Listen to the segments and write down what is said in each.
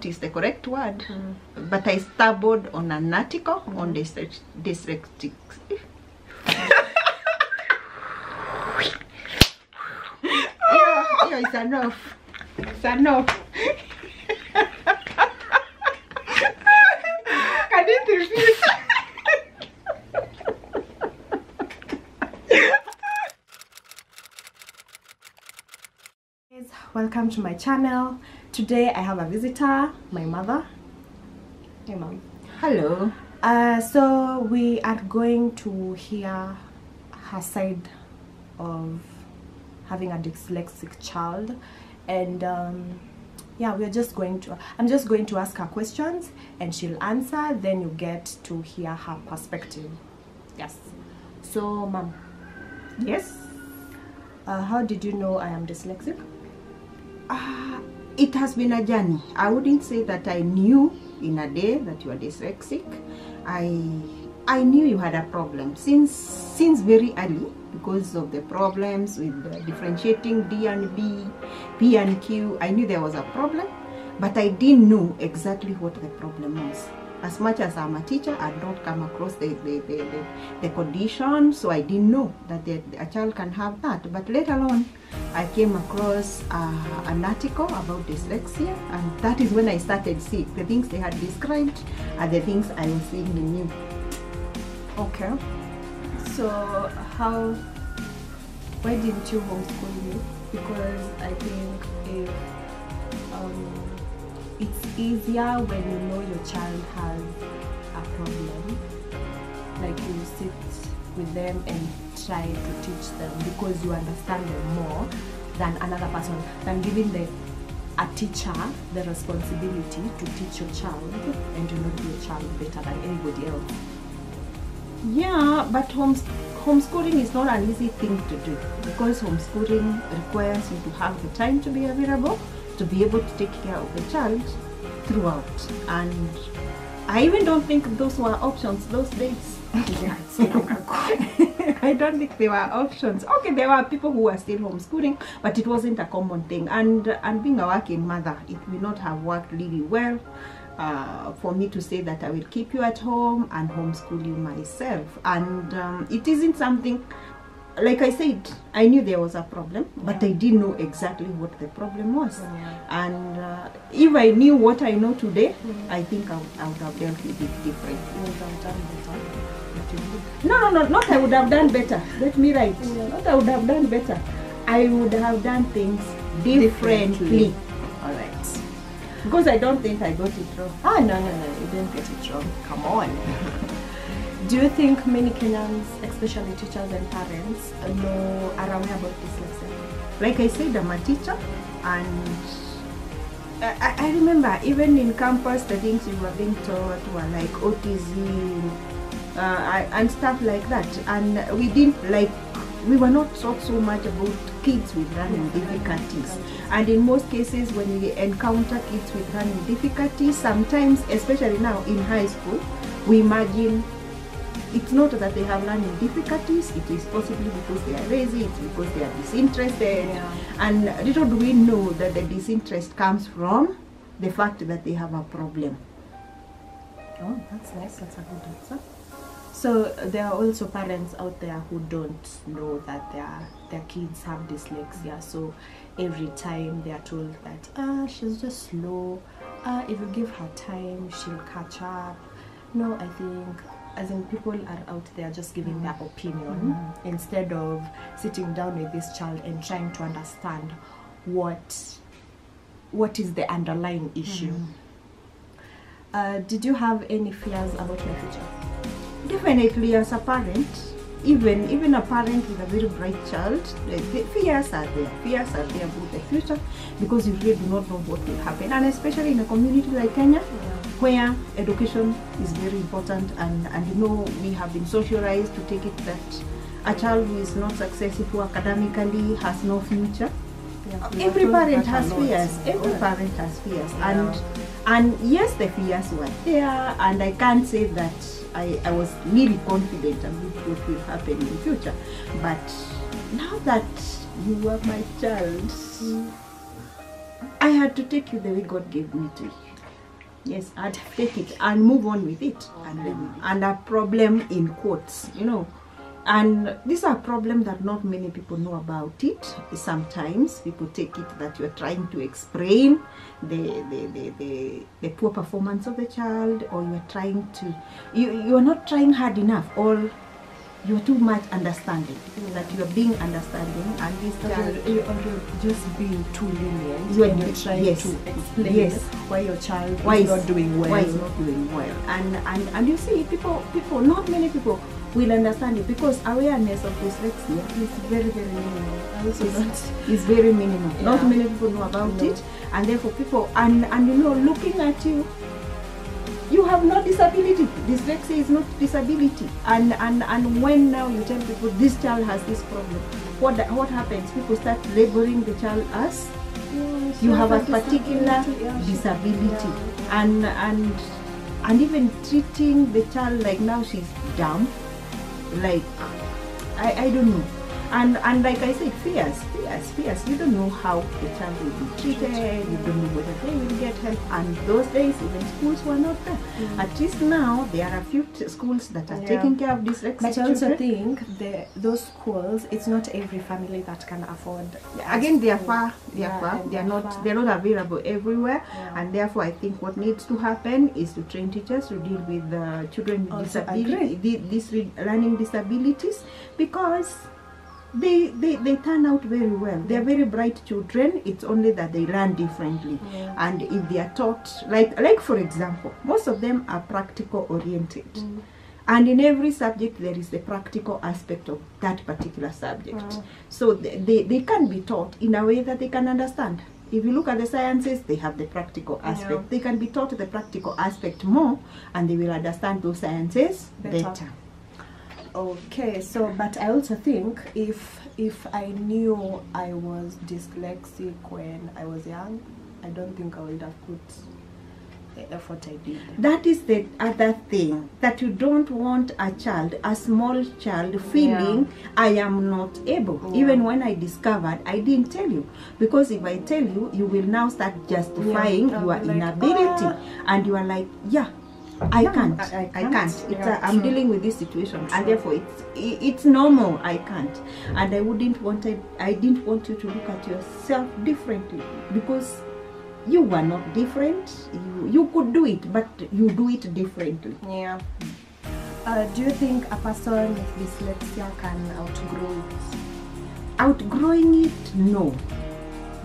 what is the correct word, but I stumbled on an article on dyslexia. Yeah, it's enough. It's enough. Can you refuse? Welcome to my channel. Today I have a visitor, my mother. Hey mom. Hello. So we are going to hear her side of having a dyslexic child, and yeah, I'm just going to ask her questions and she'll answer, then you get to hear her perspective. Yes. So mom. Yes. How did you know I am dyslexic? It has been a journey. I wouldn't say that I knew in a day that you are dyslexic. I knew you had a problem since very early because of the problems with differentiating D and B, P and Q. I knew there was a problem, but I didn't know exactly what the problem was. As much as I'm a teacher, I don't come across the condition, so I didn't know that a child can have that. But later on, I came across an article about dyslexia, and that is when I started seeing the things they had described and the things I was seeing in you. Okay. So why didn't you homeschool me? Because I think if it's easier when you know your child has a problem, like you sit with them and try to teach them because you understand them more than another person, than giving a teacher the responsibility to teach your child and to know your child better than anybody else. Yeah, but homeschooling is not an easy thing to do, because homeschooling requires you to have the time to be available, to be able to take care of the child throughout. And I even don't think those were options those days. Yeah, it's so long ago. I don't think there were options. Okay, there were people who were still homeschooling, but it wasn't a common thing. And being a working mother, it will not have worked really well for me to say that I will keep you at home and homeschool you myself. And it isn't something, like I said, I knew there was a problem, but I didn't know exactly what the problem was. And if I knew what I know today, I think I would have dealt with it differently. You would have done better. No, not I would have done better. Let me write. Not I would have done better. I would have done things differently. Alright. Because I don't think I got it wrong. No, you didn't get it wrong. Come on. Do you think many Kenyans, especially teachers and parents, are aware about dyslexia? Like I said, I'm a teacher, and I remember even in campus the things we were being taught were like autism and stuff like that, and we were not taught so much about kids with learning difficulties. And in most cases, when we encounter kids with learning difficulties, sometimes, especially now in high school, we imagine it's not that they have learning difficulties, it is possibly because they are lazy, it's because they are disinterested. And little do we know that the disinterest comes from the fact that they have a problem. Oh, that's nice. That's a good answer. So there are also parents out there who don't know that their kids have dyslexia. So every time they are told that she's just slow, if you give her time, she'll catch up. No, I think as in people are out there just giving their opinion instead of sitting down with this child and trying to understand what is the underlying issue. Did you have any fears about my future? Definitely, as a parent, even a parent with a very bright child, the fears are there. Fears are there about the future, because you really do not know what will happen. And especially in a community like Kenya, where education is very important, and you know, we have been socialized to take it that a child who is not successful academically has no future. Every parent has fears. Every parent has fears. And yes, the fears were there, and I can't say that I was really confident about what will happen in the future. But now that you are my child, I had to take you the way God gave me to you. Yes, I'd take it and move on with it. And a problem in quotes, you know. And these are problems that not many people know about it. Sometimes people take it that you're trying to explain the poor performance of the child, or you're trying to, you're not trying hard enough, or you're too much understanding, that you're being understanding, and this child, you're just being too lenient. You're trying to explain why your child is not doing well. Why is not doing well. And you see, people, not many people will understand it, because awareness of dyslexia is very, very minimal. It's very minimal. Yeah. Not many people know about it, and therefore people, and you know, looking at you, you have no disability. Dyslexia is not disability. And when now you tell people this child has this problem, what happens? People start labeling the child as you have a particular disability, and even treating the child like now she's dumb, like I don't know. And like I said, fears. You don't know how the child will be treated, you don't know whether they will get help. And those days, even schools were not there. At least now, there are a few schools that are taking care of dyslexic But I also children. think those schools, it's not every family that can afford. Again, they are far. They are far. They're not available everywhere. And therefore, I think what needs to happen is to train teachers to deal with children with disabilities, learning disabilities, because they turn out very well. They are very bright children. It's only that they learn differently. And if they are taught, like for example, most of them are practical oriented. And in every subject there is the practical aspect of that particular subject. So they can be taught in a way that they can understand. If you look at the sciences, they have the practical aspect. They can be taught the practical aspect more, and they will understand those sciences better. Okay, so but I also think if I knew I was dyslexic when I was young, I don't think I would have put the effort I did. That is the other thing, that you don't want a small child feeling I am not able. Even when I discovered, I didn't tell you, because if I tell you, you will now start justifying your inability, and you are like, I can't. I'm dealing with this situation, and therefore it's normal. I can't, and I didn't want you to look at yourself differently, because you were not different. You could do it, but you do it differently. Do you think a person with dyslexia can outgrow it? Outgrowing it, no,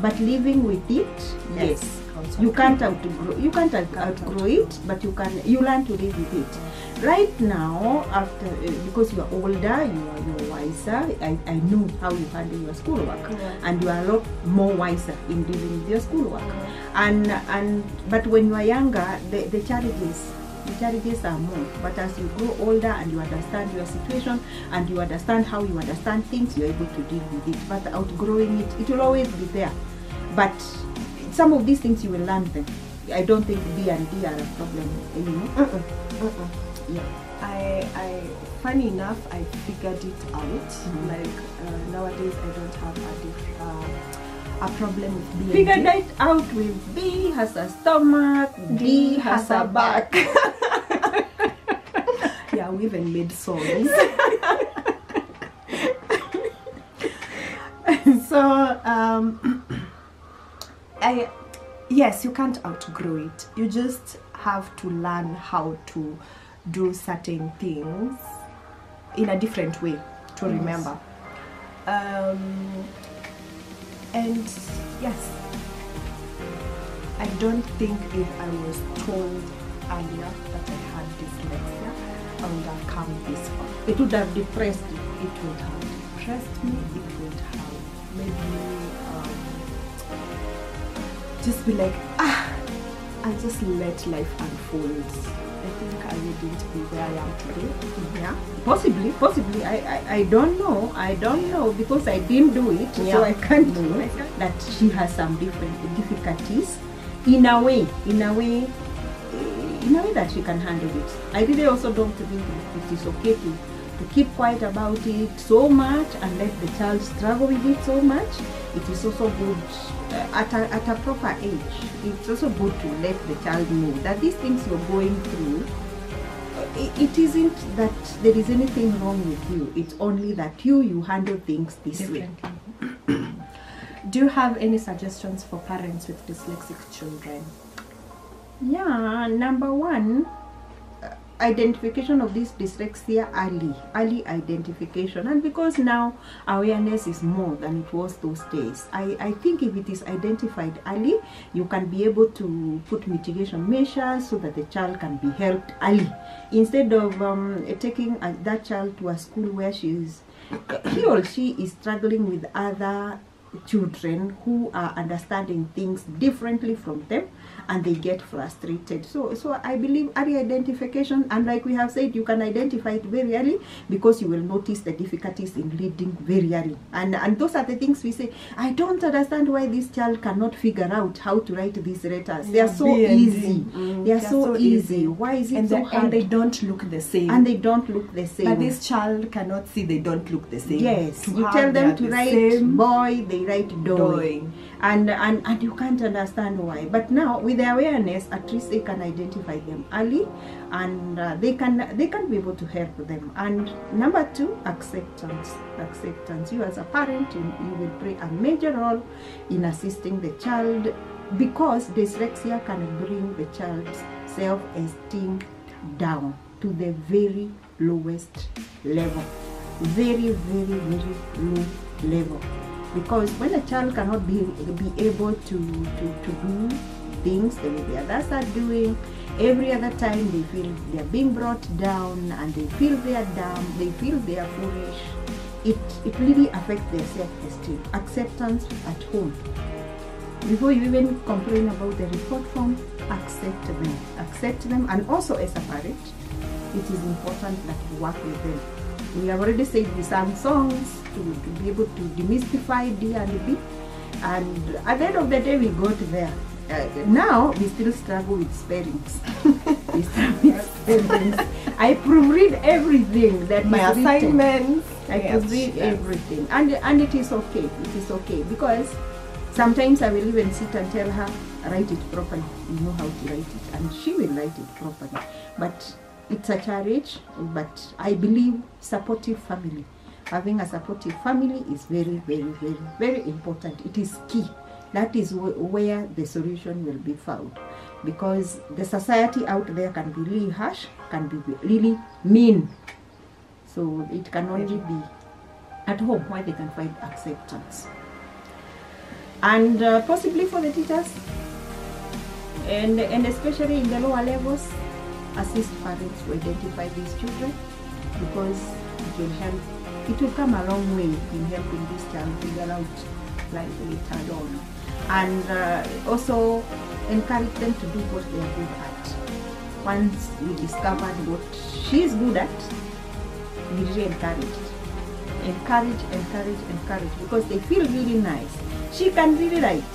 but living with it, yes. You can't outgrow it, but you learn to live with it. Right now, after because you are older, you're wiser. I know how you handle your schoolwork, and you are a lot more wiser in dealing with your schoolwork. But when you are younger, the challenges are more. But as you grow older and you understand your situation and you understand how you understand things, you're able to deal with it. But outgrowing it will always be there. But some of these things you will learn them. I don't think B and D are a problem anymore. I funny enough, I figured it out. Like nowadays, I don't have a problem with B. Figured it out with B has a stomach, D has a back. We even made songs. So yes, you can't outgrow it. You just have to learn how to do certain things in a different way to remember. And yes, I don't think if I was told earlier that I had dyslexia, I would have come this far. It would have depressed you. It would have depressed me. It would have made me just be like, I'll just let life unfold. I think I wouldn't be where I am today. Possibly. I don't know because I didn't do it, so I can't know that she has some different difficulties in a way that she can handle it. I really also don't think it is okay to keep quiet about it so much and let the child struggle with it so much. It is also good at a proper age. It's also good to let the child know that these things you're going through, it isn't that there is anything wrong with you. It's only that you handle things this way. Do you have any suggestions for parents with dyslexic children? Yeah, number one, identification of this dyslexia early identification. And because now awareness is more than it was those days, I think if it is identified early, you can be able to put mitigation measures so that the child can be helped early, instead of taking that child to a school where he or she is struggling with other children who are understanding things differently from them, and they get frustrated. So I believe early identification, and like we have said, you can identify it very early because you will notice the difficulties in reading very early, and those are the things we say, I don't understand why this child cannot figure out how to write these letters. They are so easy. They are so easy. Why is it so hard? And they don't look the same. And they don't look the same. But this child cannot see they don't look the same. Yes, you tell them to write boy, they write doy. And you can't understand why. But now with the awareness, at least they can identify them early, and they can be able to help them. And number two, acceptance. You as a parent, you will play a major role in assisting the child, because dyslexia can bring the child's self-esteem down to the very lowest level, very low level. Because when a child cannot be able to do things the way the others are doing, every other time they feel they are being brought down, and they feel they are dumb, they feel they are foolish. It really affects their self-esteem. Acceptance at home. Before you even complain about the report form, accept them. And also as a parent, it is important that you work with them. We have already said we sang songs to be able to demystify D and B, and at the end of the day we got there. Now we still struggle with spellings. I proofread everything that my assignments. I proofread everything, and it is okay. It is okay, because sometimes I will even sit and tell her, write it properly. You know how to write it, and she will write it properly. But it's a challenge. But I believe supportive family. Having a supportive family is very important. It is key. That is where the solution will be found, because the society out there can be really harsh, can be really mean. So it can only be at home where they can find acceptance, and possibly for the teachers, and especially in the lower levels, assist parents to identify these children, because it will help. It will come a long way in helping this child figure out life later on, and also encourage them to do what they are good at. Once we discovered what she is good at, we really encourage, because they feel really nice. She can really write,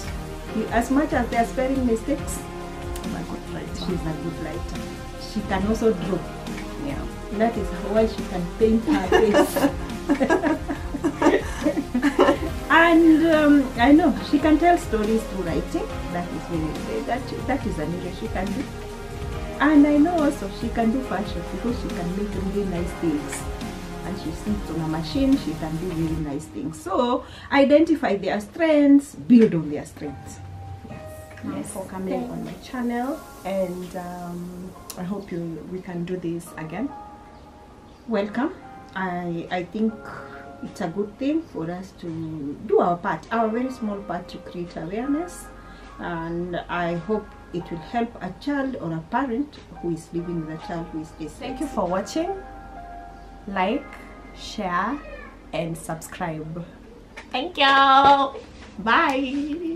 as much as they are spelling mistakes. She's a good writer. She can also draw. Yeah, that is why she can paint her face. And I know she can tell stories through writing. That is that is an area she can do. And I know also she can do fashion, because she can make really nice things. And she sits on a machine, she can do really nice things. So identify their strengths, build on their strengths. Yes, for coming on my channel, and I hope we can do this again. Welcome. I think it's a good thing for us to do our part, our very small part, to create awareness, and I hope it will help a child or a parent who is living with a child who is dyslexic. Thank you for watching. Like, share, and subscribe. Thank you. Bye.